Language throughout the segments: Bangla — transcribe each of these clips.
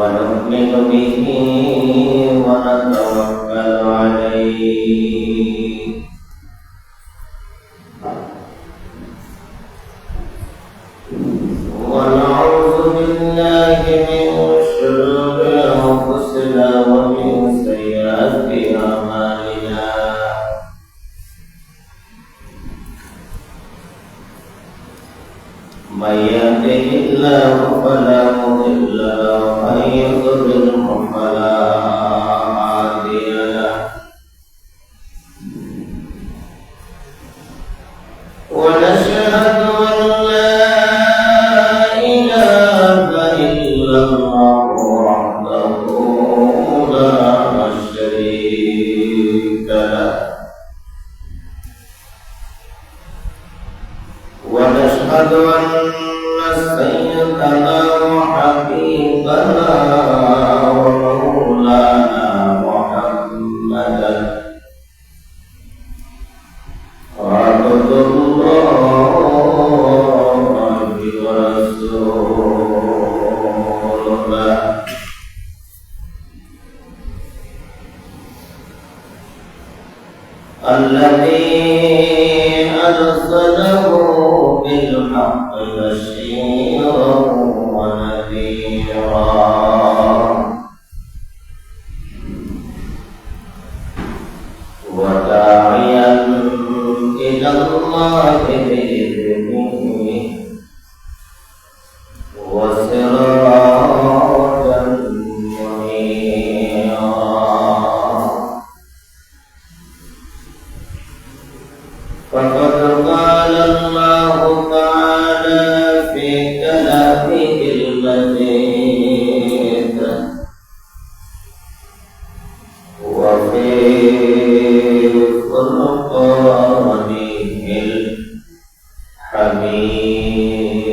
ونؤمن به ونتوكل عليه ونعوذ بالله من شرور أنفسنا ومن سيئات أعمالنا من يهده الله فلا مضل له ومن يضلل فلا هادي له ونشهد أن لا إله إلا الله وحده لا شريك له ونشهد أن سيدنا وحبيبنا ومولانا محمدا عبد الله ورسوله الذي أرسله بالحق بشيرا ونذيرا وداعيا إلى الله بإذنه وسراجا منيرا فقد قال الله تعالى في كلامه المجيد وفي فرقانه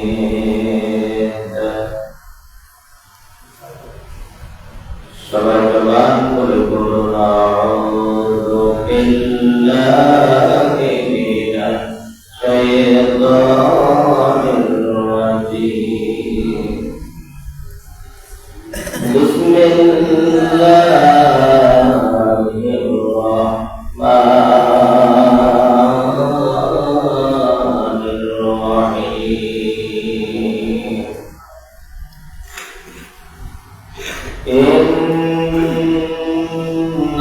الحميد سبحان قل أعوذ بالله من الشيطان الرجيم بسم الله الرحمن الرحيم إن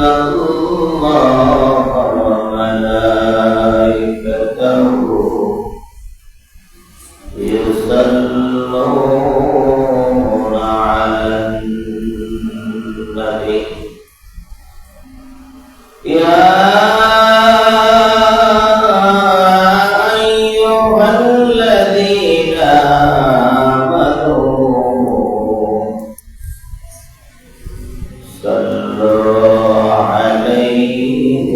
الله وملائكته يصلون على النبي يا أيها الذين آمنوا صلوا عليه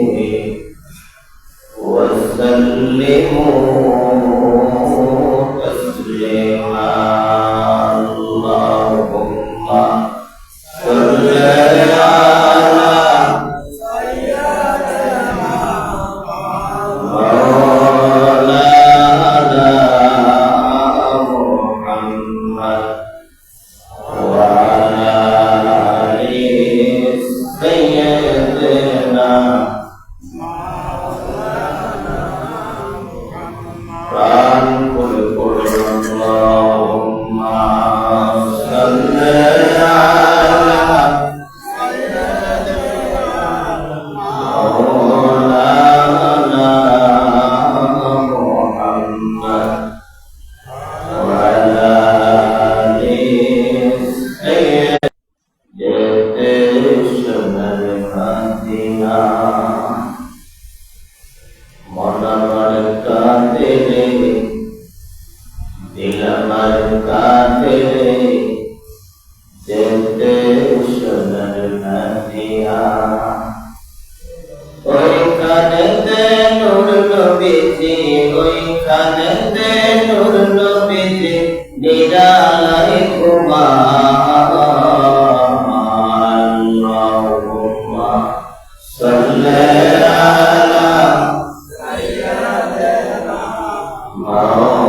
وسلموا تسليما اللهم صل على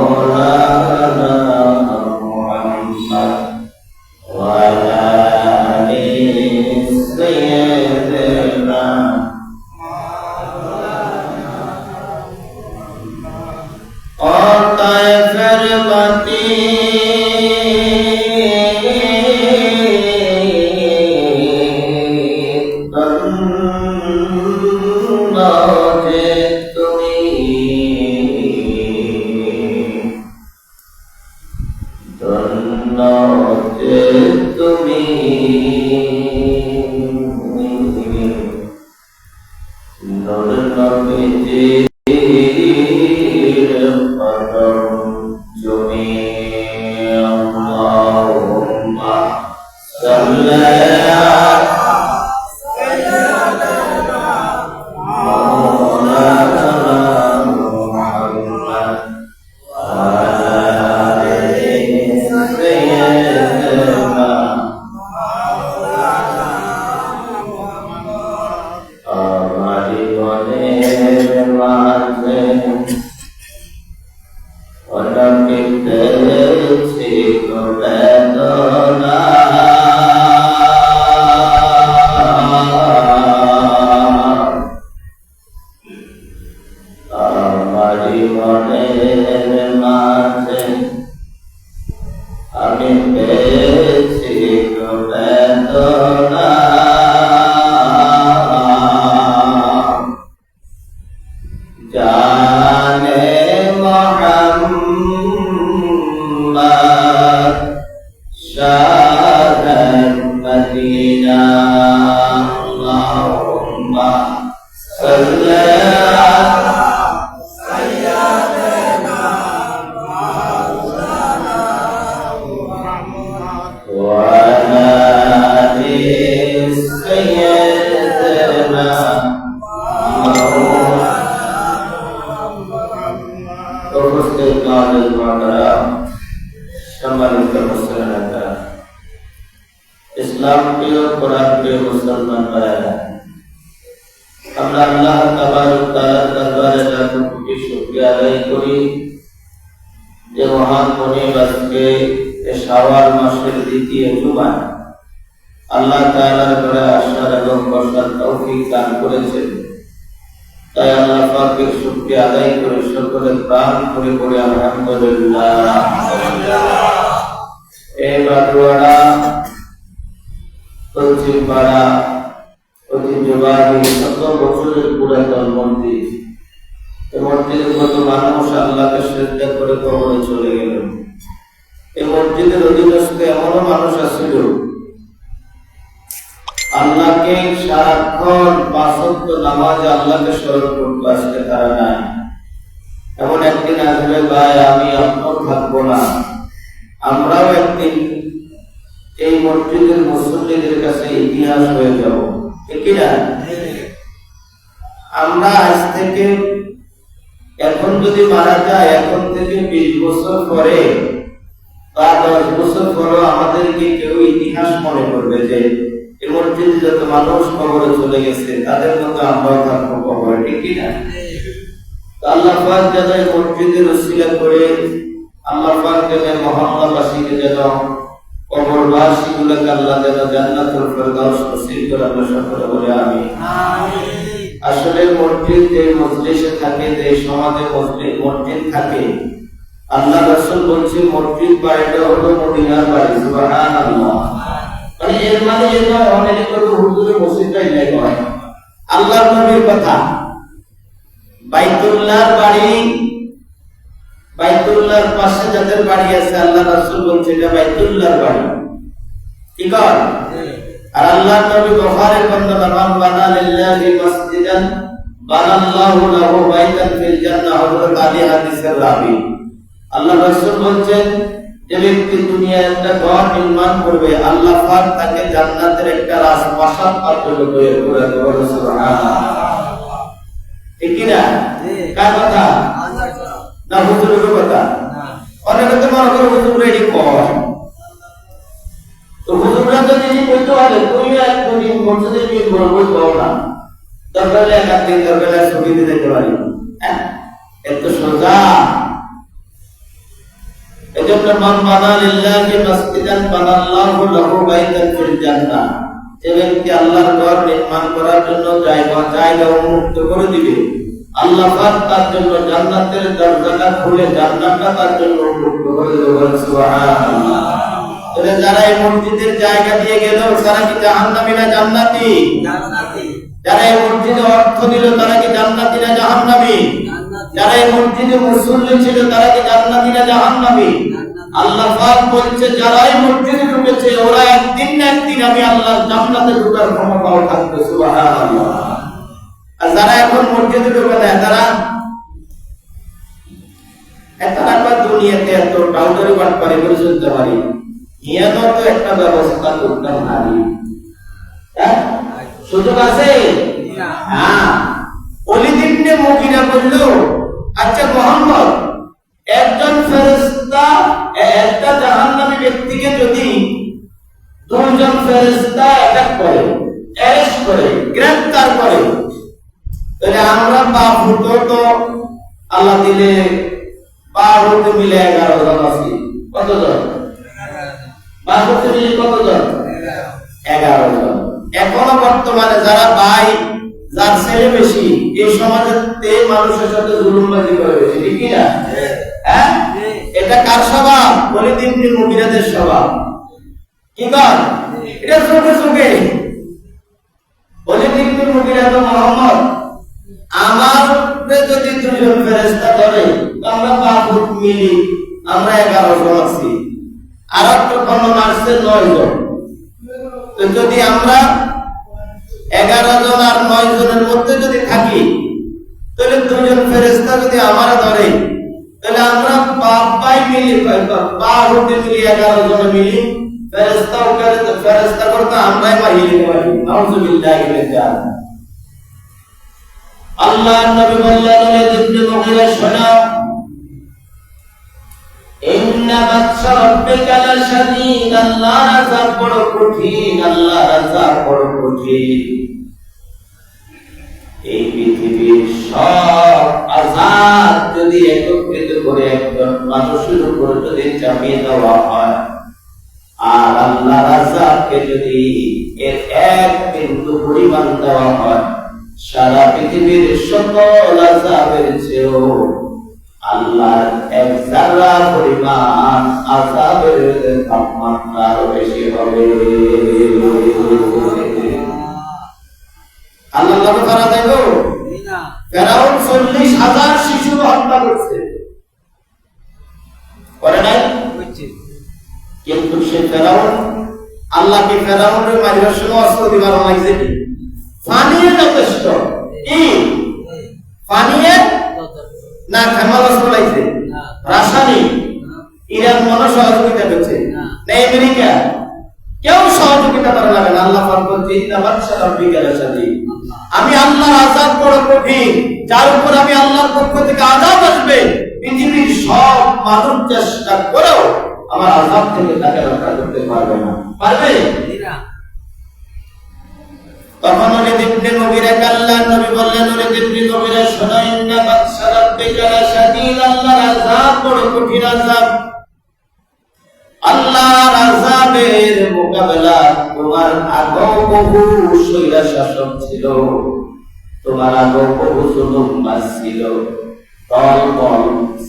مولانا محمد وعلى তুমি নূর নবীজির পরম জমি আল্লাহুম্মা সাল্লি इस्लाम के और कुरान के मुसलमान भाइयों, আমরা আল্লাহ তাবারক তাআলার দরবারে লাখো কোটি শুকরিয়া আদায় করি যে মহান মনিব আজকে শাওয়াল মাসের দ্বিতীয় জুমা আল্লাহ তাআলার ঘরে আসার এবং বসার তৌফিক দান করেছেন। তাই আল্লাহ পাকের শুকরিয়া আদায় করে সকলে প্রাণ করে পড়ে আলহামদুলিল্লাহ। এই বাদুয়ারা পশ্চিমপাড়া ঐতিহ্যবাহী শত বছরের পুরাতন মন্দির, এই মসজিদের কত মানুষ আল্লাহকে শ্রদ্ধা করে কবরে চলে গেল। এই মসজিদের অধীনস্থ এমনও মানুষ আছিল আল্লাহকে সারাক্ষণ পাঁচ ওয়াক্ত নামাজে আল্লাহকে স্মরণ করতে, আজকে তারা নাই। এমন একদিন আসবে ভাই, আমি আপনার থাকবো না, আমরাও একদিন এই মসজিদের মুসল্লিদের কাছে ইতিহাস হয়ে যাব, ঠিক না? আমরা আজ থেকে এখন যদি মারা যায়, এখন থেকে 20 বছর পরে বা 10 বছর পরে আমাদেরকে কেউ ইতিহাস মনে করবে যে এই মসজিদে যত মানুষ কবরে চলে গেছে তাদের মতো আমরাও থাকবো কবরে, ঠিক না? আল্লাহ পাক যেন এই মসজিদের উসিলা করে আল্লাহ পাক যেন মহল্লাবাসীকে যেন কবরবাসীগুলোকে আল্লাহ যেন জান্নাতুল ফেরদাউস নসিব করে, আমরা সকলে বলে আমিন। আসলে মসজিদ যে মজলিসে থাকে, যে সমাজে মসজিদ থাকে, আল্লাহ রাসূল বলছে মসজিদ বাড়িটা হলো মদিনার বাড়ি। সুবহানাল্লাহ। মানে এর মানে এই নয় অনেকে করে হুজুরের মসজিদটাই নাই হয়, আল্লাহর নবীর কথা। বাইতুল্লাহর বাড়ি, বাইতুল্লাহর পাশে যাদের বাড়ি আছে আল্লাহ রাসূল বলছে এটা বাইতুল্লাহর বাড়ি, ঠিক আছে? আর আল্লাহর নবী বুখারীর বর্ণনা, মান বানা লিল্লাহি মাসজিদান বানাল্লাহু লাহু বাইতান ফিল জান্নাহ, হযরত আলী হাদিসের রাবী। আল্লাহ রাসূল বলেন যে ব্যক্তি দুনিয়ায় একটা ঘর নির্মাণ করবে, আল্লাহ পাক তাকে জান্নাতের একটা রাজপ্রাসাদ পাথর করে দেবে। সুবহানাল্লাহ, ঠিক কি না? কার কথা? না হুজুরের কথা? অনেকে তো মনে করে হুজুর রেডি কর, তো হুজুররা যদি কইতে পারে তুমি একদিন মসজিদে গিয়ে বলবই পাও না, দরকার একদিন দরকার ছবি দিয়ে দিতে পারি, এত সোজা। এজন্য মান বানা লিল্লাহি মাসজিদান বানাল্লাহু লাহু বাইতান ফিল জান্নাহ, যে ব্যক্তি আল্লাহর ঘর নির্মাণ করার জন্য জায়গা উন্মুক্ত করে দিবে, আল্লাহ পাক তার জন্য জান্নাতের দরজাটা খুলে জান্নাতটা তার জন্য উন্মুক্ত করে দেবেন। সুবহানাল্লাহ। তাহলে যারা এই মসজিদের জায়গা দিয়ে গেল তারা কি জাহান্নামী না জান্নাতি? জান্নাতি। যারা এই মসজিদে অর্থ দিল তারা কি জান্নাতি না জাহান্নামী? জান্নাতি। যারা এই মসজিদে মুসল্লি ছিল তারা কি জান্নাতি না জাহান্নামী? জান্নাতি। আল্লাহ পাক বলছে যারাই মসজিদে ঢুকেছে ওরা একদিন না একদিন আমি আল্লাহ জান্নাতে ঢোকার ক্ষমতাও থাকবে সুবহানাল্লাহ। আর যারা এখন মসজিদে ঢোকে না তারা দুনিয়াতে এত ডাউটারি বাট পারে করে চলতে পারি ইয়ানো তো একটা ব্যবস্থা করতাম নারী সুযোগ আছে। হ্যাঁ ওলিদ ইবনে মুগিরা বলল আচ্ছা মোহাম্মদ একজন ফেরেশতা একটা জাহান্নামী ব্যক্তিকে যদি দুজন ফেরেশতা অ্যাটাক করে অ্যারেস্ট করে গ্রেফতার করে তাহলে আমরা বাপ হতো তো আল্লাহ দিলে বাপ হতে মিলে 11 জন আছি। কতজন? বাপ হতে মিলে কতজন? 11 জন। এখনো বর্তমানে যারা ভাই যার ছেলে বেশি এই সমাজে মানুষের সাথে জুলুমবাজি করে বেশি, ঠিক কি না? হ্যাঁ এটা কার স্বভাব? ওলিদ ইবনে মুগিরাদের স্বভাব। কি কর এটা চোখে চোখে ওলিদ ইবনে মুগিরা তো মোহাম্মদ আমার যদি দুজন ফেরেশতা ধরে আমরা বাহুত মিলি আমরা 11 জন আছি আর একটা বর্ণনা আসছে 9 জন। তো যদি আমরা 11 জন আর 9 জনের মধ্যে যদি থাকি তাহলে দুজন ফেরেশতা যদি আমারা ধরে তাহলে আমরা বাবাই মিলি বাহুত মিলি 11 জন মিলি ফেরেশতা করতে আমরাই বাহিরে পারি। নাউযুবিল্লাহি মিন যালিক। আল্লাহর নবী বললেন ওলিদ ইবনে মুগিরা শোনো ইন্না বাতশা রাব্বিকা লাশাদীদ আল্লাহর আযাব বড় কঠিন, আল্লাহর আযাব বড় কঠিন। এই পৃথিবীর সব আযাব যদি একত্রিত করে একজন মানুষের উপর যদি চাপিয়ে দেওয়া হয় আর আল্লাহর আযাবকে যদি এর এক বিন্দু পরিমাণ দেওয়া হয় সারা পৃথিবীর সকল আযাবের চেয়েও আল্লাহর এক যারা পরিমাণ আযাবের তাপমাত্রা আরো বেশি হবে। আল্লাহ কত করা দেখো ফেরাউন 40,000 শিশু হত্যা করছে করে নাই? কিন্তু সে ফেরাউন আল্লাহকে ফেরাউনের মারিবার সময় অস্ত্র দিবার লাগছে কি ফানিয়ে যথেষ্ট কি ফানিয়ে না খামাল অস্ত্র লাগছে রাসায়নিক ইরান মনে সহযোগিতা করছে না আমেরিকা কেউ সহযোগিতা করে লাগে না। আল্লাহ পাক বলছে ইন্না বাতশা রাব্বিকা লাশাদীদ আমি আল্লাহর আযাব বড় কঠিন যার উপর আমি আল্লাহর পক্ষ থেকে আযাব আসবে পৃথিবীর সব মানুষ চেষ্টা করেও আমার আযাব থেকে তাকে রক্ষা করতে পারবে না। পারবে না। তখন ওলিদ ইবনে মুগিরা আল্লাহর নবী বললেন ওলিদ ইবনে মুগিরা শোনো ইন্না বাতশা রাব্বিকা লাশাদীদ আল্লাহর আযাব বড় কঠিন আযাব। আল্লাহর আযাবের মোকাবেলা তোমার আগেও বহু শৈলা শাসক ছিল, তোমার আগেও বহু জুলুমবাজ ছিল, দল বল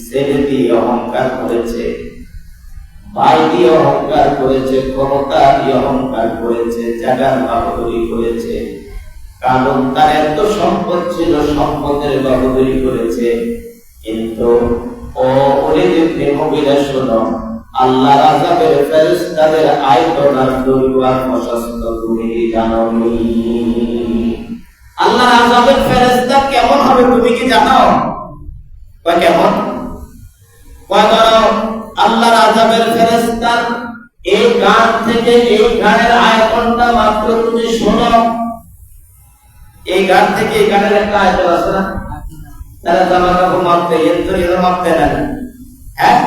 ছেড়ে দিয়ে অহংকার করেছে, ভাই দিয়ে অহংকার করেছে, ক্ষমতা দিয়ে অহংকার করেছে, জায়গার বাহাদুরি করেছে, কারণ তার এত সম্পদ ছিল সম্পদের বাহাদুরি করেছে। কিন্তু ও ওলিদ ইবনে মুগিরা শোনো আল্লাহর আযাবের ফেরেশতাদের আয়তন আর দৈর্ঘ্য আর প্রশস্ত তুমি জানো নি? আল্লাহর আযাবের ফেরেশতা কেমন হবে তুমি কি জানো? কয় কেমন? কয় ধরো আল্লাহর আযাবের ফেরেশতা এই গান থেকে এই গানের আয়তনটা মাত্র তুমি শোনো, এই গান থেকে এই গানের একটা আয়তন আছে না? তারা জামা কাপড় মাপতে এর মাপতে না। হ্যাঁ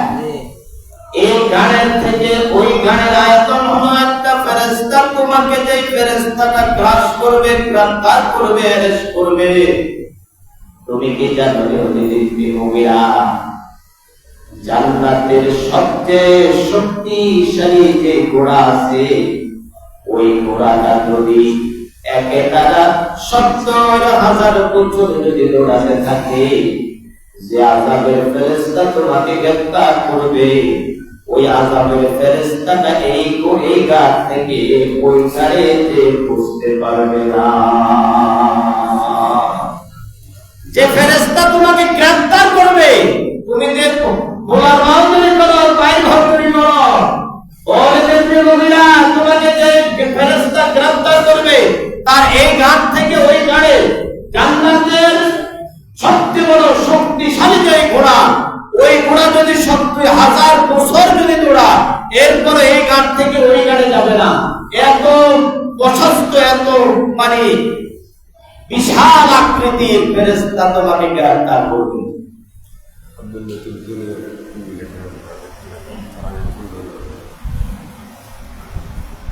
এই গানের থেকে ওই গানের আয়তন হলো একটা ফেরেশতা তোমাকে যেই ফেরেশতাটা গ্রাস করবে, গ্রেফতার করবে, অ্যারেস্ট করবে। তুমি কি জানো ওলিদ ইবনে মুগিরা জান্নাতের সবচেয়ে শক্তিশালী যে ঘোড়া আছে ওই ঘোড়াটা যদি একেটানা 70,000 বছর যদি দৌড়াতে থাকে যে আযাবের ফেরেশতা তোমাকে গ্রেফতার করবে ওই আযাবের ফেরেশতাটা এই গাছ থেকে ওই গাড়িতে বুঝতে পারবে না। যে ফেরেশতা তোমাকে গ্রেফতার করবে তুমি দেখো গোলার বাউন্ডারি করো, বাইরে ঘর করে এরপরে এই ঘাট থেকে ওই ঘাটে যাবে না। এত প্রশস্ত, এত মানে বিশাল আকৃতির ফেরেশতা তোমাকে গ্রেফতার করবে।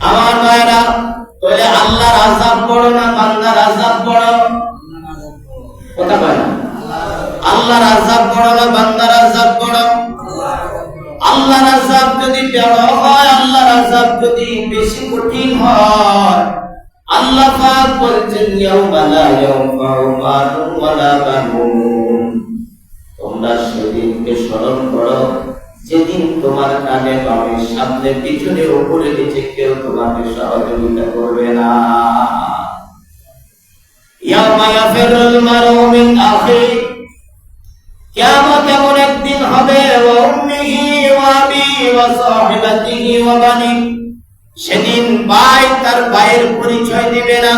আমার ভাইরা, তাহলে আল্লাহর আযাব বড় না বান্দার আযাব বড়? কথা বলেন, আল্লাহর আযাব বড় না বান্দার আযাব বড়? আল্লাহর আযাব যদি বড় হয়, আল্লাহর আযাব যদি বেশি কঠিন হয়, আল্লাহ পাক বলছেন ইয়াউমা লা ইয়ানফাউ মালুন ওয়ালা বানুন। তোমরা সেদিনকে স্মরণ করো যেদিন তোমার কানে বামে সামনে পিছনে উপরে নিচে কেউ তোমাকে সহযোগিতা করবে না। ইয়াউমা ইয়াফিরুল মারউ মিন আখিহি, কিয়ামত এমন একদিন হবে, ওয়া উম্মিহি ওয়া আবিহি ওয়া সাহিবাতিহি ওয়া বানি, সেদিন ভাই তার ভাইয়ের পরিচয় দিবে না,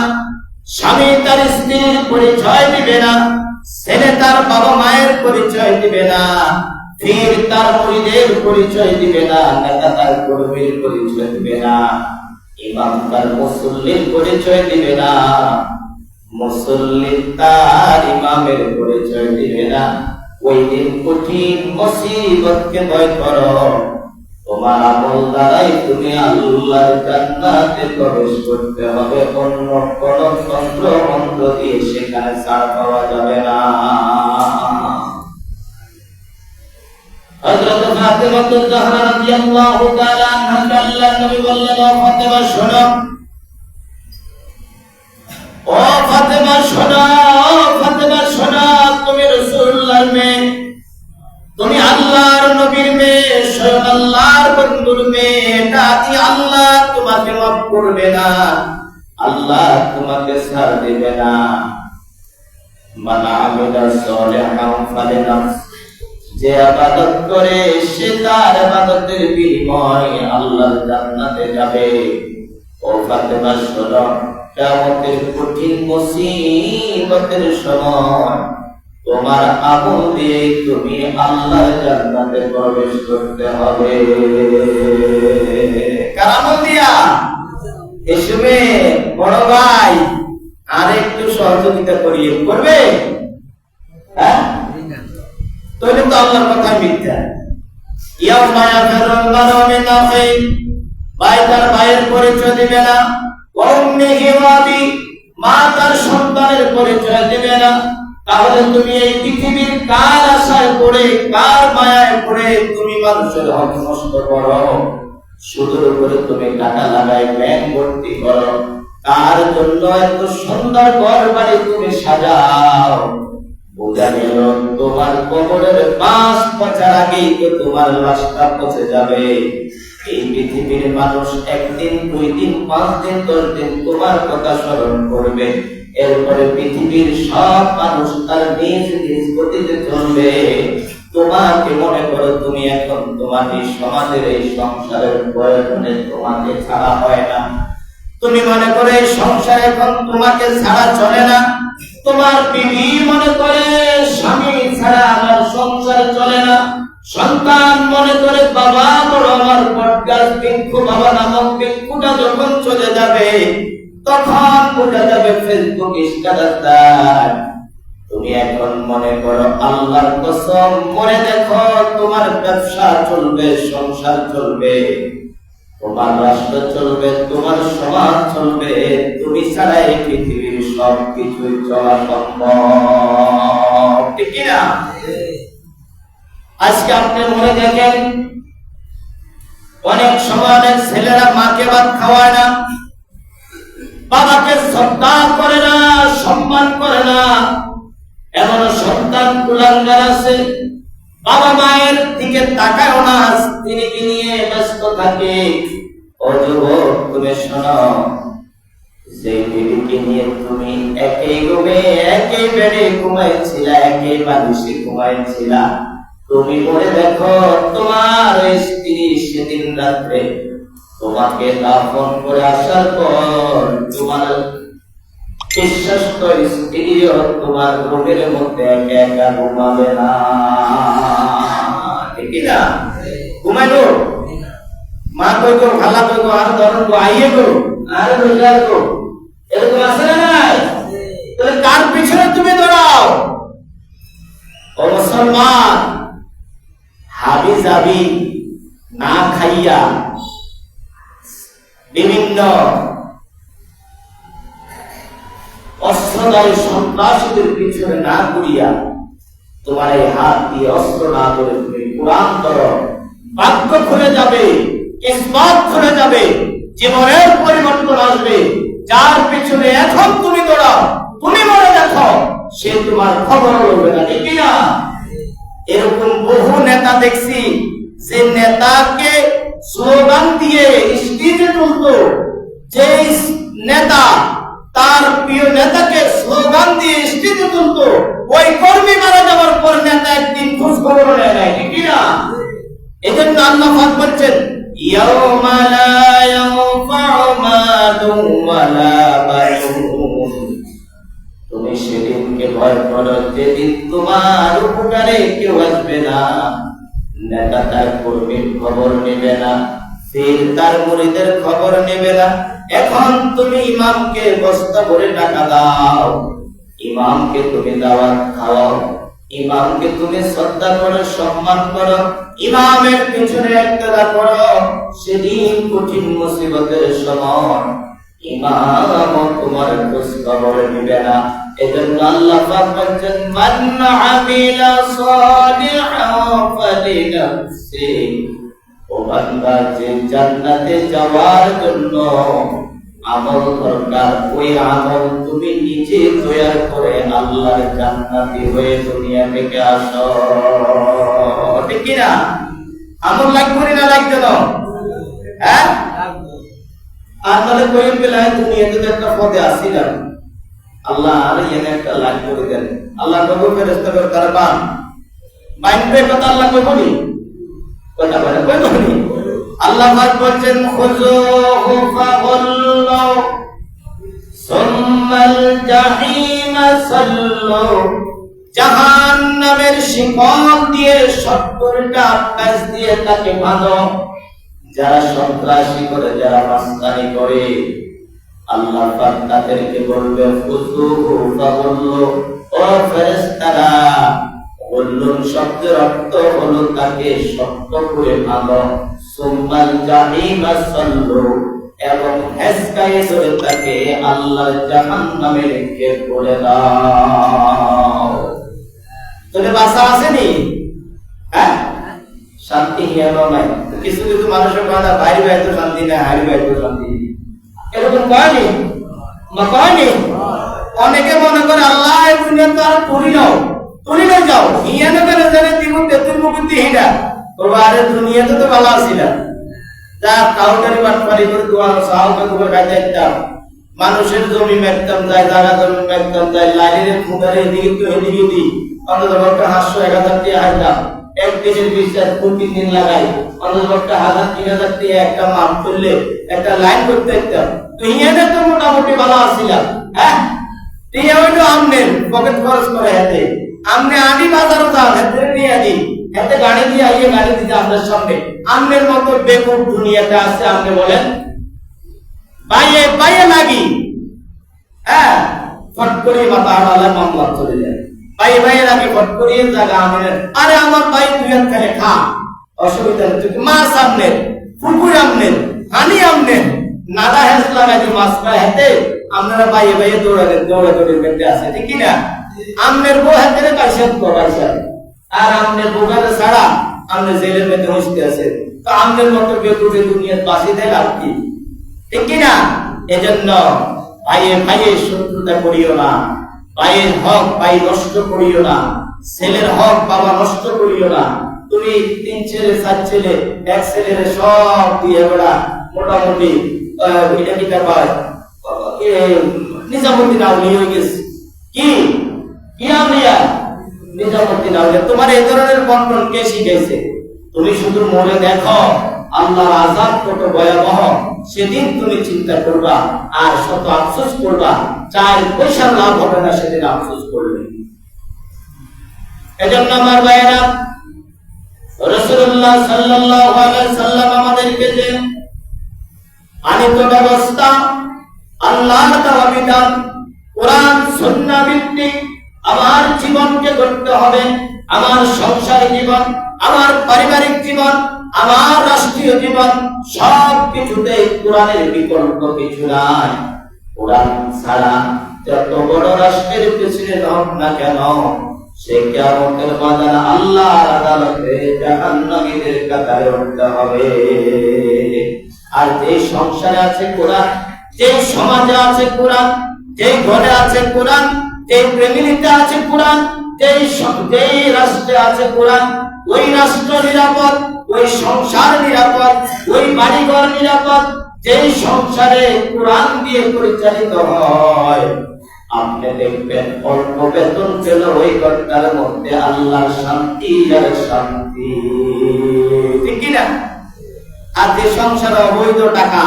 স্বামী তার স্ত্রীর পরিচয় দিবে না, ছেলে তার বাবা মায়ের পরিচয় দিবে না, পীর তার মুরিদের পরিচয় দিবে না, নেতা তার কর্মীর পরিচয় দিবে না, ইমাম তার মুসল্লির পরিচয় দিবে না, মুসল্লি তার ইমামের পরিচয় দিবে না। ওই দিন কঠিন মুসিবতকে ভয় করো, তোমার আমল দ্বারাই তুমি আল্লাহর জান্নাতে প্রবেশ করতে হবে, অন্য কোন তন্ত্র মন্ত্র দিয়ে সেখানে ছাড় পাওয়া যাবে না। হযরত ফাতেমাতুজ জাহরা রাদিয়াল্লাহু তাআলা আনহা আল্লাহর নবী বললেন, ও ফাতেমা শোনো, ও ফাতেমা শোনো, ও ফাতেমা শোনো, তুমি রাসূলুল্লাহর মেয়ে, তুমি আল্লাহর নবীর মেয়ে, স্বয়ং আল্লাহর বন্ধুর মেয়ে, এটা দিয়ে আল্লাহ তোমাকে মাফ করবে না, আল্লাহ তোমাকে ছাড় দেবে না। মান আমিলা সালিহান ফালিনাফসি, যে ইবাদত করে সে তার ইবাদতের বিনিময়ে আল্লাহর জান্নাতে যাবে। ও ফাতেমা শোনো, কিয়ামতের কঠিন মুসিবতের সময় তোমার আমল দিয়ে তুমি আল্লাহর জান্নাতে প্রবেশ করতে হবে। কার আমল দিয়া? এসবে বড় ভাই আর একটু সহযোগিতা করিয়ে করবে, হ্যাঁ? তাহলে তো আল্লাহর কথা মিথ্যা। ইয়াউমা ইয়াফিরুল মারউ মিন আখিহি, ভাই তার ভাইয়ের পরিচয় দিবে না, ওয়া উম্মিহি ওয়া আবিহি, মা তার সন্তানের পরিচয় দিবে না। তাহলে তুমি এই পৃথিবীর কার আশায় পড়ে, কার মায়ায় পড়ে তুমি মানুষের হক নষ্ট করো, সুদের উপরে তুমি টাকা লাগাই ব্যাংক ভর্তি করো, কার জন্য এত সুন্দর ঘর বাড়ি তুমি সাজাও, বোঝা গেল তোমার কবরের 5 বছর আগেই তো তোমার লাশটা পচে যাবে। এই পৃথিবীর মানুষ একদিন, 2 দিন, 5 দিন, 10 দিন তোমার কথা স্মরণ করবে, এরপরে পৃথিবীর সব মানুষ তার নিজ নিজ গতিতে চলবে। তোমাকে মনে করো তুমি এখন তোমার এই সমাজের এই সংসারের প্রয়োজনে তোমাকে ছাড়া হয় না, তুমি মনে করে এই সংসার এখন তোমাকে ছাড়া চলে না, তোমার বিবি মনে করে স্বামী ছাড়া আমার সংসার চলে না, সন্তান মনে করে বাবা বড় আমার বটগাছ বৃক্ষ, বাবা নামক বৃক্ষটা যখন চলে যাবে তখন বোঝা যাবে ফেসবুক ইনস্টাগ্রাম। তুমি এখন মনে করো আল্লাহর কসম মনে দেখো তোমার ব্যবসা চলবে, সংসার চলবে, তোমার রাষ্ট্র চলবে, তোমার সমাজ চলবে, তুমি ছাড়া এই পৃথিবীর সব কিছুই চলা সম্ভব, ঠিক না? আজকে আপনি মনে দেখেন অনেক সময় অনেক ছেলেরা মাকে ভাত খাওয়ায় না, বাবাকে শ্রদ্ধা করে না, সম্মান করে না, এমন সন্তান কুলাঙ্গার আছে, বাবা মায়ের দিকে তাকায় না, স্ত্রীকে নিয়ে ব্যস্ত থাকে। ও যুবক তুমি শোনো, যে বিবিকে নিয়ে তুমি একই রুমে একই বেডে ঘুমাইছিলা, একই বালিশে ঘুমাইছিলা, তুমি মনে দেখো তোমার স্ত্রী সেদিন রাত্রে তোমাকে দাফন করে আসার পর তোমার বিশ্বস্ত স্ত্রীও তোমার রুমের মধ্যে একা একা ঘুমাবে না, ঠিক না? ঘুমাইলো মা কই গো, খালা কই গো, আর ধরন গো, আইয়ে গো, আর রোজগার গো, এরকম আছে না নাই? তাহলে কার পিছনে তুমি দৌড়াও? ও মুসলমান, হাবি যাবি না খাইয়া বিভিন্ন অস্ত্রধারী সন্ত্রাসীদের পিছনে না ঘুরিয়া তোমার এই হাত দিয়ে অস্ত্র না ধরে তুমি কোরআন ধরো, ভাগ্য খুলে যাবে, কিসমত খুলে যাবে, জীবনের পরিবর্তন আসবে। যার পিছনে এখন তুমি দৌড়াও, তুমি মরে দেখো, সে তোমার খবর লবে না, ঠিক না? এরকম বহু নেতা দেখছি যে নেতাকে স্লোগান দিয়ে স্টেজে তুলতো, যে নেতা তার প্রিয় নেতাকে স্লোগান দিয়ে স্টেজে তুলতো, ওই কর্মী মারা যাওয়ার পর নেতা একদিন খোঁজ খবর নেয় নাই, ঠিক না? এজন্য আল্লাহ পাক বলছেন, ইয়াউমা লা ইয়ানফাউ মালুন ওয়ালা বানুন, তুমি সেদিনকে ভয় করো যেদিন তোমার উপকারে কেউ আসবে না, নেতা তার কর্মীর খবর নেবে না, ফির তার মুরিদের খবর নেবে না। এখন তুমি ইমামকে বস্তা ভরে টাকা দাও, ইমামকে তুমি দাওয়াত খাওয়াও, ইমামকে তুমি শ্রদ্ধা করো, সম্মান করো, ইমামের পিছনে একতারা করো, সেদিন কঠিন মুসিবতের সময় ইমাম তোমার খোঁজ খবর নিবে না। এজন্য আল্লাহ পাক বলেন, মান আমিলা সালিহান ফালিনাফসি, ও বান্দা, যে জান্নাতে যাওয়ার জন্য আমল দরকার, ওই আমল তুমি নিজে তৈরি করে আল্লাহর জান্নাতি হয়ে দুনিয়া থেকে আসো, ঠিক কি না? আমল লাগবে না, লাগবে না? হ্যাঁ, আর তাহলে কইম পেলায় দুনিয়াতে তো একটা পদে আসিলাম, আল্লাহ আর এনে একটা লাইন করে দেন, আল্লাহ কবু ফেরেশতা করে তার বান বাইনবে কথা আল্লাহ কবুনি কথা বলে কবুনি। আল্লাহ পাক বলেন, খুযুহু ফাগুল্লু সুম্মাল জাহিম সাল্লু, জাহান্নামের শিকল দিয়ে 70টা প্যাঁচ দিয়ে তাকে বাঁধো। যারা সন্ত্রাসী করে, যারা মাস্তানি করে, আল্লাহ পাক তাদেরকে বলবে, খুযুহু ফাগুল্লু, ও ফেরেশতারা, গুল্লুন শব্দের অর্থ হলো তাকে শক্ত করে বাঁধো, সুম্মাল জাহিম সাল্লু, এবং হেসকায়ে ধরে তাকে আল্লাহর জাহান্নামে রেখে পড়ে দাও। তোরে বাসা আসেনি? হ্যাঁ, শান্তি হিয়ানো নাই। কিছু কিছু মানুষের কথা, বাইরে বাইরে তো শান্তি নাই, হাড়ি বাইরে তো শান্তি নেই, এরকম কয়নি? কয়নি? অনেকে মনে করে আল্লাহ এই দুনিয়া তো আর তুলি নাও, তুলি নাও যাও, হিয়ানো করে জানে জীবন তেতুল মুকুতি হিডা, আরে দুনিয়াতে তো ভালো আসিল, যা কাউটারি বাটপারি করে দোয়া সাহায্য করে খাইতে একদম মানুষের জমি মেকতাম যায়, জায়গা জমি মেকতাম যায়, লাইনের খুঁটারে এদিকে তো এদিকে দিই, অন্তত একটা 500-1000 টাকা হাইতাম, একদিনের বিশ্বাস 2-3 দিন লাগাই, অন্তত একটা 1000-3000 টাকা একটা মাপ করলে একটা লাইন করতে একদম, তো হিয়ানে তো মোটামুটি ভালো আসিলাম। হ্যাঁ, টিয়া হইলো আমনের পকেট খরচ করে হাতে, আমনে আনি বাজারও যান, হাতে নিয়ে আনি, হাতে গাড়ি দিয়ে আইয়ে গাড়ি দিতে আপনার সামনে, আমনের মতো বেকুব দুনিয়াতে আছে। আপনি বলেন বাইয়ে বাইয়ে লাগি, হ্যাঁ, ফট করে মাথা আড়ালে মামলা চলে যায়, বাইয়ে বাইয়ে লাগি, ফট করিয়ে জায়গা আমনের, আরে আমার ভাই তুই খেলে খা, অসুবিধা নেই, মাছ আমনের, পুকুর আমনের, হানি আমনের, নাদা হেস লাগাই মাছ পায় হাতে, আপনারা বাইয়ে বাইয়ে দৌড়ালেন, দৌড়াদৌড়ির মধ্যে আছে, ঠিক কিনা? আমনের বউ হাতে বাইসাত বাইসাত, আর আমনের বোকারে ছাড়া আমনে জেলের মধ্যে বসতে আছে, তো আমনের মতো বেকুবে দুনিয়ার বাসি দেয় লাভ কি, ঠিক কিনা? এজন্য ভাইয়ে ভাইয়ে শত্রুতা করিও না, ভাইয়ের হক ভাই নষ্ট করিও না, ছেলের হক বাবা নষ্ট করিও না। তুমি 3 ছেলে 4 ছেলে, এক ছেলের সব দিয়ে বেড়া মোটামুটি এটা কিটা পায়, নিজামুদ্দিন আউলি হয়ে গেছে, কি কি আউলিয়া নিজামুদ্দিন আউলিয়া। তোমার এই ধরনের বন্টন কে শিখাইছে? তুমি শুধু মনে দেখো আল্লাহর আযাব কত ভয়াবহ, সেদিন তুমি চিন্তা করবা আর শত আফসোস করবা, 4 পয়সা লাভ হবে না সেদিন আফসোস করবে। এজন্য আমার ভাইয়েরা, রাসূলুল্লাহ সাল্লাল্লাহু আলাইহি সাল্লাম আমাদের আমাদেরকে যে আনিত ব্যবস্থা, আল্লাহর দেওয়া বিধান, কোরআন সুন্নাহ ভিত্তিক আমার জীবনকে গড়তে হবে। আমার সংসারী জীবন, আমার পারিবারিক জীবন, আমার রাষ্ট্রীয় জীবন, সব কিছুতে কোরআনের বিকল্প কিছু নাই। কোরআন ছাড়া যত বড় রাষ্ট্রের প্রেসিডেন্ট হোক না কেন, সে কিয়ামতের ময়দানে আল্লাহর আদালতে জাহান্নামীদের কাতারে উঠতে হবে। আর যে সংসারে আছে কোরআন, যে সমাজে আছে কোরআন, যে ঘরে আছে কোরআন, যে ফ্যামিলিতে আছে কোরআন, যে রাষ্ট্রে আছে কোরআন, ওই রাষ্ট্র নিরাপদ, ওই সংসার নিরাপদ, ওই বাড়িঘর নিরাপদ। যে সংসারে কোরআন দিয়ে পরিচালিত হয়, আপনি দেখবেন অল্প বেতন পেল ওই ঘরটার মধ্যে আল্লাহর শান্তি আর শান্তি, ঠিক কিনা? আর যে সংসারে অবৈধ টাকা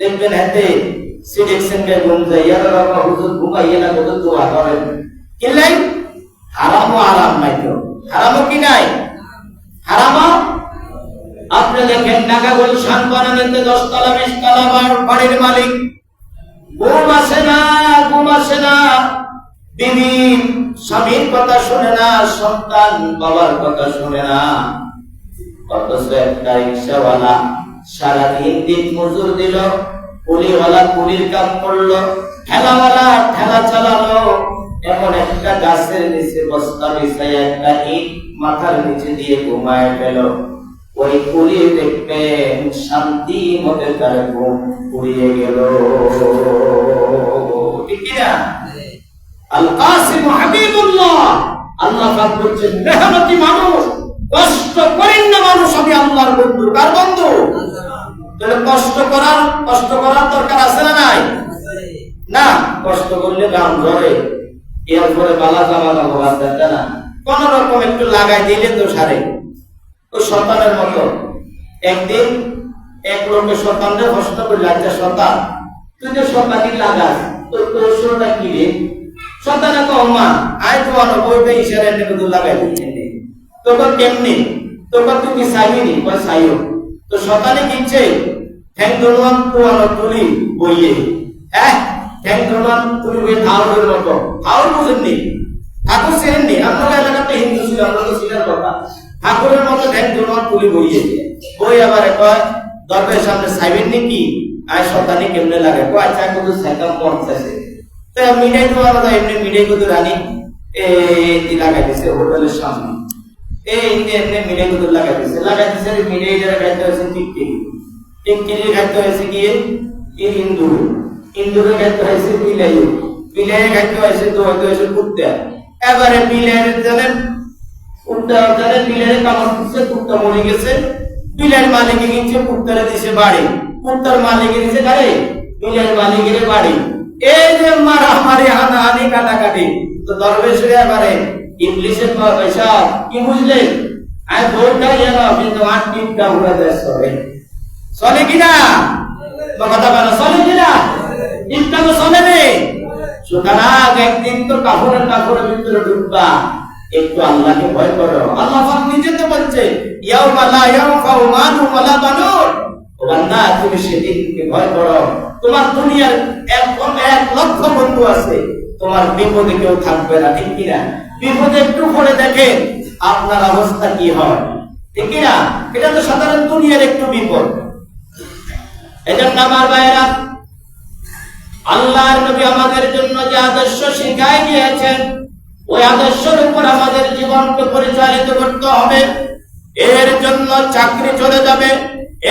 দেখবেন এতে সিলেকশনকে ঘুম যায়, ইয়ারা বাবা হুজুর ঘুমাইয়ে না কত দোয়া করেন, কিনলাই হারামও আরাম নাই, তো হারামও কি নাই, হারামও। আপনি দেখেন ঢাকা গুলশান বানানোতে 10 তলা 20 তলা বাড়ির মালিক, ঘুম আসে না, ঘুম আসে না, বিবি স্বামীর কথা শুনে না, সন্তান বাবার কথা শুনে না। অথচ একটা রিক্সাওয়ালা সারাদিন দিন মজুর দিল, কুলিওয়ালা কুলির কাম করলো, ঠেলাওয়ালা ঠেলা চালালো, এমন একটা গাছের নিচে বস্তা বিছাই একটা ইট মাথার নিচে দিয়ে ঘুমায় গেল। ওই কুলি দেখবেন শান্তি মতে তার ঘুম উড়িয়ে গেল, ঠিক কিনা? আল কাসিম হাবিবুল্লাহ, আল্লাহ পাক বলছেন মেহনতি মানুষ, কষ্ট করেন না মানুষ, আমি আল্লাহর বন্ধু। কার বন্ধু? তাহলে কষ্ট করার দরকার আছে না নাই? না, কষ্ট করলে গাম ধরে, এরপরে বালা জামা লাগাবার দরকার না, কোন রকম একটু লাগাই দিলে তো সারে। ওই সন্তানের মতো একদিন এক লোকের সন্তানদের প্রশ্ন করলে, আচ্ছা সন্তান, তুই যে সন্তানকে লাগাস, তোর কৌশলটা কি রে? সন্তানে তো মা আয় তো বইটা ইশারা এনে তো লাগাই দিচ্ছি, তোর কেমনি, তোর তুমি চাইনি বা চাইও। তো সন্তানে কিনছে ঠ্যাং ধরলাম তুলি বইয়ে, হ্যাঁ ঠ্যাং ধরলাম তুলি বইয়ে ঠাউরের মতো, ঠাউর বুঝেননি, ঠাকুর চেনেননি, আপনার এলাকাতে হিন্দু ছিল, আমরা তো ছিলেন কথা, ঠাকুরের মতো ঠ্যাং ধরলাম তুলি বইয়ে, বই আবার কয় দরবের সামনে চাইবেন নাকি, আয় সন্তানে কেমনে লাগে, কয় চাই কত চাইতাম মন চাইছে। তো মিঠাই তো আলাদা, এমনি মিঠাই কত রানী এই লাগাই দিছে হোটেলের সামনে, এমনি মিঠাই কত লাগাই দিছে, মিঠাই যারা খাইতে হয়েছে টিকটিকি খাইতে হয়েছে গিয়ে ইন্দুরে খাইতে হয়েছে বিলাই খাইতে হয়েছে তো হয়তো হয়েছে কুত্তা। এবারে বিলাইয়ের জানেন কুত্তা জানেন বিলাইয়ের কামড় দিচ্ছে, কুত্তা মরে গেছে, বিলাইয়ের মালিকে কিনছে, কুত্তারে দিছে বাড়ি, কুত্তার মালিকে দিছে গাড়ি, বিলাইয়ের মালিকের বাড়ি। এই যে মারামারি হানাহানি কাটাকাটি, তো দরবেশের এবারে ইংলিশের পয়সা কি বুঝলেন, আমি বউটা এলো কিন্তু আর টিপটা উড়ে দেয় চলে কিনা, কথা বলো চলে কিনা, টিপটা তো চলে নেই। সুতরাং একদিন তো কাপড়ের ভিতরে ঢুকবা, একটু আল্লাহকে ভয় করো। আল্লাহ পাক নিজে তো বলছে ইয়াউমা লা ইয়ানফাউ মালুন ওয়ালা বানুন, ও বান্দা তুমি সেদিনকে ভয় করো, তোমার দুনিয়ার 1 লক্ষ বন্ধু আছে, তোমার বিপদে কেউ থাকবে না, ঠিক কিনা? বিপদে একটু পড়ে দেখেন আপনার অবস্থা কি হয়, ঠিক কিনা? এটা তো সাধারণ দুনিয়ার একটু বিপদ। এজন্য আমার ভাইরা, আল্লাহর নবী আমাদের জন্য যে আদর্শ শিখাই দিয়েছেন, ওই আদর্শের উপর আমাদের জীবনকে পরিচালিত করতে হবে। এর জন্য চাকরি চলে যাবে,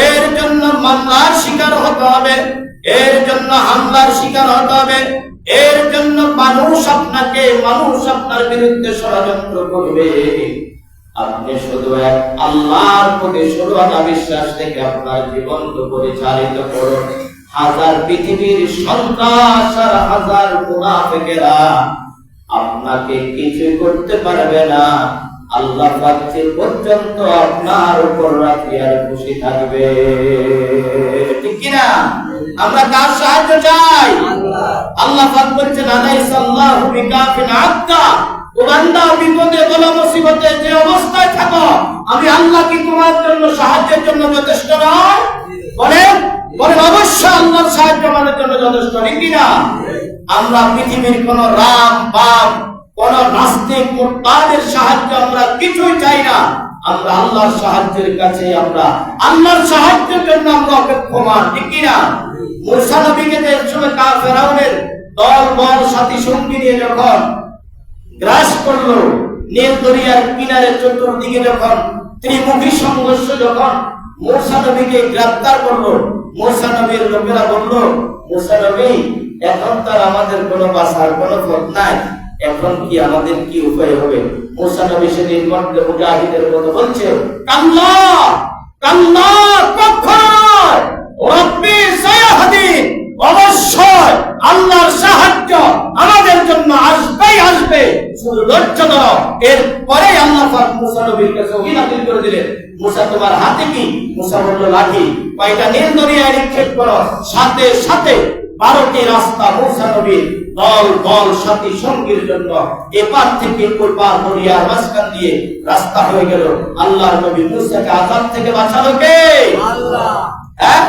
এর জন্য মামলার শিকার হতে হবে, এর জন্য হামলার শিকার হতে হবে, এর জন্য মানুষ আপনার বিরুদ্ধে ষড়যন্ত্র করবে। আপনি শুধু এক আল্লাহর প্রতি শুরুটা বিশ্বাস থেকে আপনার জীবনকে পরিচালিত করুন। হাজার পৃথিবীর সন্ত্রাস আর হাজার মুনাফিকেরা আপনাকে কিছু করতে পারবে না, আল্লাহ পাক যে পর্যন্ত আপনার উপর রাখি আর খুশি থাকবে, ঠিক কিনা? আমরা কার সাহায্য চাই? আল্লাহ পাক বলছেন আলাইসাল্লাহু বিকাফিন আবদা, ও বান্দা বিপদে বলো মুসিবতে যে অবস্থায় থাকো, আমি আল্লাহ কি তোমার জন্য সাহায্যের জন্য যথেষ্ট নয়? বলেন বলেন অবশ্যই আল্লাহর সাহায্য আমাদের জন্য যথেষ্ট, ঠিক কিনা? আমরা পৃথিবীর কোন রাম বাম কোন নাস্তিক মুরতাদের সাহায্য আমরা কিছুই চাই না। আমরা আল্লাহর সাহায্যের কাছে, আমরা আল্লাহর সাহায্যের জন্য আমরা অপেক্ষমান, ঠিক কিনা? মূসা নবীকে যে সময় ফেরাউনের দল বল সাথী সঙ্গী নিয়ে যখন গ্রাস করলো, নীল দরিয়ার কিনারে চতুর্দিকে যখন ত্রিমুখী সংঘর্ষ, যখন মূসা নবীকে গ্রেফতার করলো, মূসা নবীর লোকেরা বলল, মূসা নবী এখন তার আমাদের কোনো বাঁচার কোনো পথ নাই, এখন কি আমাদের কি উপায় হবে? মূসা নবী সেদিন মধ্যে মুজাহিদের মতো বলছে, কাল্লা কাল্লা, কখনো রব্বি সায়াহদিন, অবশ্যই আল্লাহর সাহায্য আমাদের জন্য আসবেই আসবে, শুধু ধৈর্য ধরো। এরপরে আল্লাহ পাক মূসা নবীর কাছে ওহী নাযিল করে দিলেন, মূসা তোমার হাতে কি? মূসা বলল লাঠি। কয়টা নীল দরিয়ায় নিক্ষেপ করো, সাথে সাথে 12টি রাস্তা মূসা নবীর দল দল সাথী সঙ্গীর জন্য এপার থেকে ওই পার দরিয়ার মাঝখান দিয়ে রাস্তা হয়ে গেল। আল্লাহর নবী মূসাকে আযাব থেকে বাঁচালো কে? আল্লাহ। হ্যাঁ,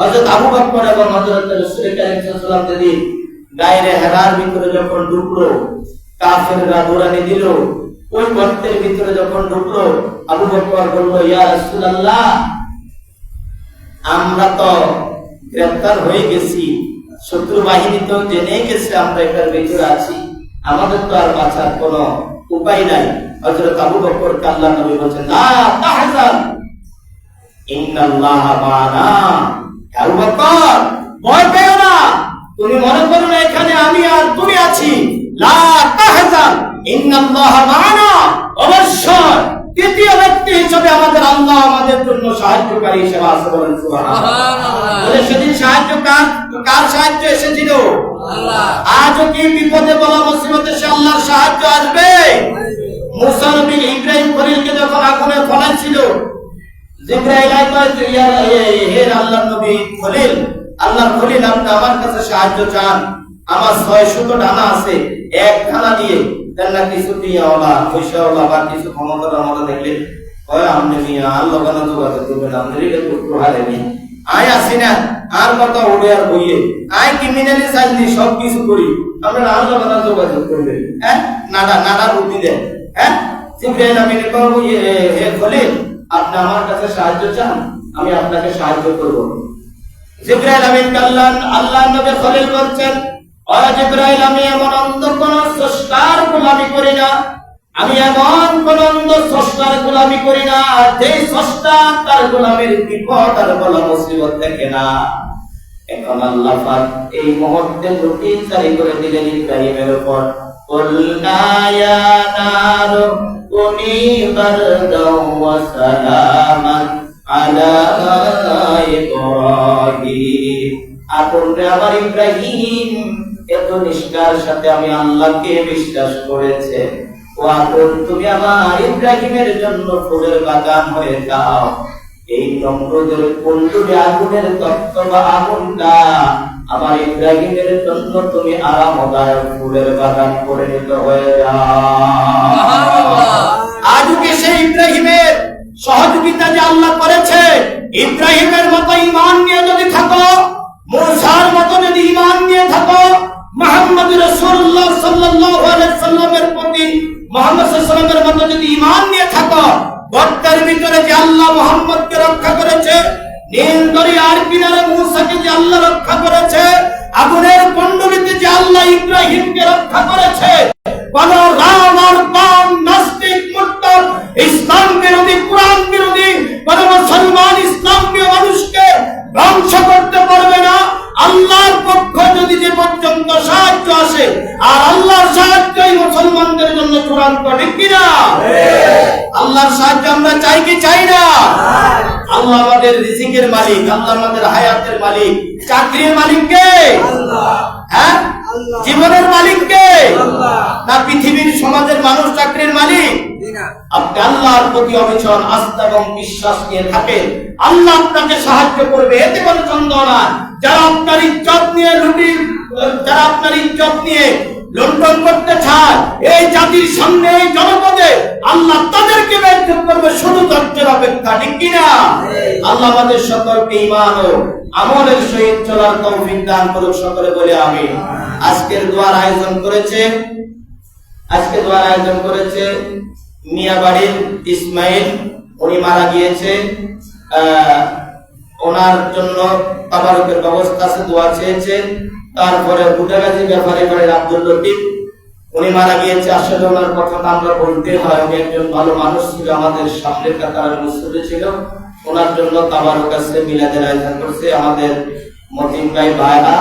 হযরত আবু বকর এবং হযরত রাসূল কারীম সাল্লাল্লাহু আলাইহি ওয়াসাল্লাম যেদিন গায়রে হেরার ভিতরে যখন ঢুকলো, কাফেররা দৌড়ানি দিল, ওই গর্তের ভিতরে যখন ঢুকলো, আবু বকর বলল, ইয়া রাসূলুল্লাহ, আমরা তো গ্রেফতার হয়ে গেছি, শত্রু বাহিনী তো জেনে গেছে আমরা এটার ভিতরে আছি, আমাদের তো আর বাঁচার কোনো উপায় নাই। হযরত আবু বকর আল্লাহর নবী বলেন, লা তাহজান ইন্নাল্লাহা মা'ানা। আবু বকর, ভয় পেও না, তুমি মনে করো না এখানে আমি আর তুমি আছি। লা তাহজান ইন্নাল্লাহা মা'ানা, অবশ্যই তৃতীয় ব্যক্তি হিসেবে আমাদের আল্লাহ আমাদের জন্য সাহায্যকারী হিসেবে আছে। বলেন সুবহানাল্লাহ। বলে সেদিন সাহায্য কার সাহায্য এসেছিল? আল্লাহ। আজও কি বিপদে বলা মুসিবতে সে আল্লাহর সাহায্য আসবে? মূসা নবী ইব্রাহিম খলিলকে যখন আগুনে ফেলাচ্ছিল, জিবরাইল আইতো, হে আল্লাহর নবী খলিল, আল্লাহর খলিল, আপনি আমার কাছে সাহায্য চান, আমার 600 ডানা আছে, এক ডানা দিয়ে দেন না কিছু টিয়াওয়ালা পয়সাওয়ালা বা কিছু ক্ষমতার আমাদের দেখলে হয় আমনে মিয়া আল্লাহ বানা যোগাযোগ করবেন, আমাদের এটা একটু হারেনি, আয় আসি না আর কথা ওড়ে আর বইয়ে, আয় ক্রিমিনালি চাইনি সব কিছু করি, আমরা আল্লাহ বানা যোগাযোগ করবেন। হ্যাঁ, নাডা বুদ্ধি দেন। হ্যাঁ, জিবরাইল আমিন কবু, হে খলিল, আপনি আমার কাছে সাহায্য চান, আমি আপনাকে সাহায্য করব। জিবরাইল আমিন আল্লাহ নবী খলিল বলছেন, ও জিবরাইল, আমি এমন অন্ধ কোন স্রষ্টার গোলামি করি না, আমি এমন কোন অন্ধ স্রষ্টার গোলামি করি না যে স্রষ্টা তার গোলামের বিপদ আর বলা মুসিবত দেখে না। এখন আল্লাহ পাক এই মুহূর্তে নোটিশ জারি করে দিলেন ইব্রাহিমের উপর, কুলনা ইয়া নারু কুনি বারদাও ওয়া সালামান আলা ইব্রাহিম। আগুন রে আমার ইব্রাহিম, এত নিষ্ঠার সাথে আমি আল্লাহকে বিশ্বাস করেছে, ও আগুন তুমি আমার ইব্রাহিমের জন্য ফুলের বাগান হয়ে যাও। এই নমরুদের কুণ্ডুরে আগুনের তত্ত্ব বা আগুনটা আমার ইব্রাহিমের জন্য তুমি আরামদায়ক ফুলের বাগান পরিণত হয়ে যাও। আজকে সেই ইব্রাহিমের সহযোগিতা যে আল্লাহ করেছে, ইব্রাহিমের মতো ঈমান নিয়ে যদি থাকো, মূসার মতো যদি ঈমান নিয়ে থাকো, মুহাম্মদ রাসূলুল্লাহ সাল্লাল্লাহু আলাইহি ওয়াসাল্লামের প্রতি মুহাম্মদ সাল্লাল্লাহু আলাইহি ওয়াসাল্লামের মতো যদি ঈমান নিয়ে থাকো, গর্তের ভিতরে যে আল্লাহ মুহাম্মদকে রক্ষা করেছে, নীল দরিয়ার কিনারে মূসাকে যে আল্লাহ রক্ষা করেছে, আগুনের কুণ্ডুলিতে যে আল্লাহ ইব্রাহিমকে রক্ষা করেছে, কোন রাম আর বাম নাস্তিক মুরতাদ ইসলাম বিরোধী কোরআন বিরোধী কোন মুসলমান ইসলাম প্রিয় মানুষকে ধ্বংস করতে পারবে না। আল্লাহর পক্ষ যদি যে পর্যন্ত সাহায্য আসে, আর আল্লাহর সাহায্যই মুসলমানদের জন্য চূড়ান্ত, ঠিক কিনা? আল্লাহর সাহায্য আমরা চাই কি চাই না? আল্লাহ আমাদের রিজিকের মালিক, আল্লাহ আমাদের হায়াতের মালিক। চাকরির মালিক কে? আল্লাহ। হ্যাঁ, জীবনের মালিক কে? আল্লাহ। না পৃথিবীর সমাজের মানুষ চাকরির মালিক? আপনি আল্লাহর প্রতি অবিচল আস্থা এবং বিশ্বাস নিয়ে থাকেন, আল্লাহ আপনাকে সাহায্য করবে, এতে কোনো সন্দেহ না। যারা আপনার ইজ্জত নিয়ে লুণ্ঠন করতে চায়, এই জাতির সামনে, এই জনপদে আল্লাহ তাদেরকে ব্যর্থ করবে, শুধু ধৈর্যের অপেক্ষা, ঠিক কিনা? আল্লাহ আমাদের সকলকে ঈমান ও আমলের সহিত চলার তৌফিক দান করুক, সকলে বলে আমিন। আজকের দোয়ার আয়োজন করেছে মিয়াবাড়ির ইসমাইল, উনি মারা গিয়েছে, ওনার জন্য তাবারুকের ব্যবস্থা আছে, দোয়া চেয়েছে। তারপরে বুটাগাজী ব্যাপারী বাড়ির আব্দুল লতিফ, উনি মারা গিয়েছে। আসলে ওনার কথা আমরা বলতে হয়, উনি একজন ভালো মানুষ ছিল, আমাদের সামনের কাতার মুসলিম ছিল। ওনার জন্য তাবারুক আছে, মিলাদের আয়োজন করছে আমাদের মতিন ভাই ভাইরা,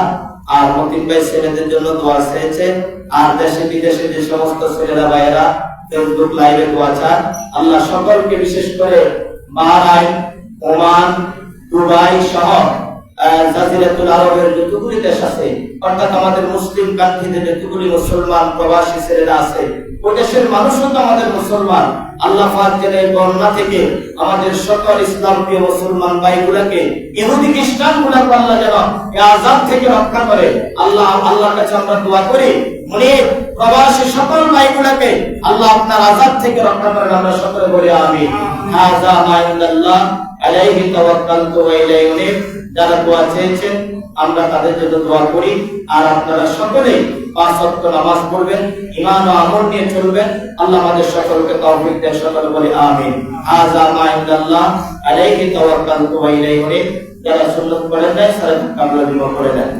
আর মতিন ভাই ছেলেদের জন্য দোয়া চেয়েছে। আর দেশে বিদেশে যে সমস্ত ছেলেরা ভাইয়েরা ফেসবুক লাইভে দোয়া চান, আল্লাহ সকলকে, বিশেষ করে বাহরাইন, ওমান, দুবাই সহ জাজিরাতুল আরবের যতগুলি দেশ আছে, অর্থাৎ আমাদের মুসলিম কান্ট্রিতে যতগুলি মুসলমান প্রবাসী ছেলেরা আছে, ওই দেশের মানুষও তো আমাদের মুসলমান। আল্লাহ পাক যেন এই বন্যা থেকে আমাদের সকল ইসলাম প্রিয় মুসলমান ভাইগুলোকে, ইহুদি খ্রিস্টান গুলাকে আল্লাহ যেন এই আযাব থেকে রক্ষা করে। আল্লাহর কাছে আমরা দোয়া করি, উনি প্রবাসী সকল ভাইগুলোকে আল্লাহ আপনার আযাব থেকে রক্ষা করেন, আমরা সকলে বলি আমিন। হাযা মা ইনদাল্লাহ আলাইহি তাওয়াক্কালতু ওয়া ইলাইহি উনীব। যারা দোয়া চেয়েছেন আমরা তাদের জন্য দোয়া করি। আর আপনারা সকলে 5 ওয়াক্ত নামাজ পড়বেন, ঈমান ও আমল নিয়ে চলবেন। আল্লাহ আমাদের সকলকে তৌফিক দেন, সকলে বলি আমিন। হাযা মা ইনদাল্লাহ আলাইহি তাওয়াক্কালতু ওয়া ইলাইহি উনীব। যারা সুন্নাত পড়েন নাই, সালাত কামলা বিমা করে নেন।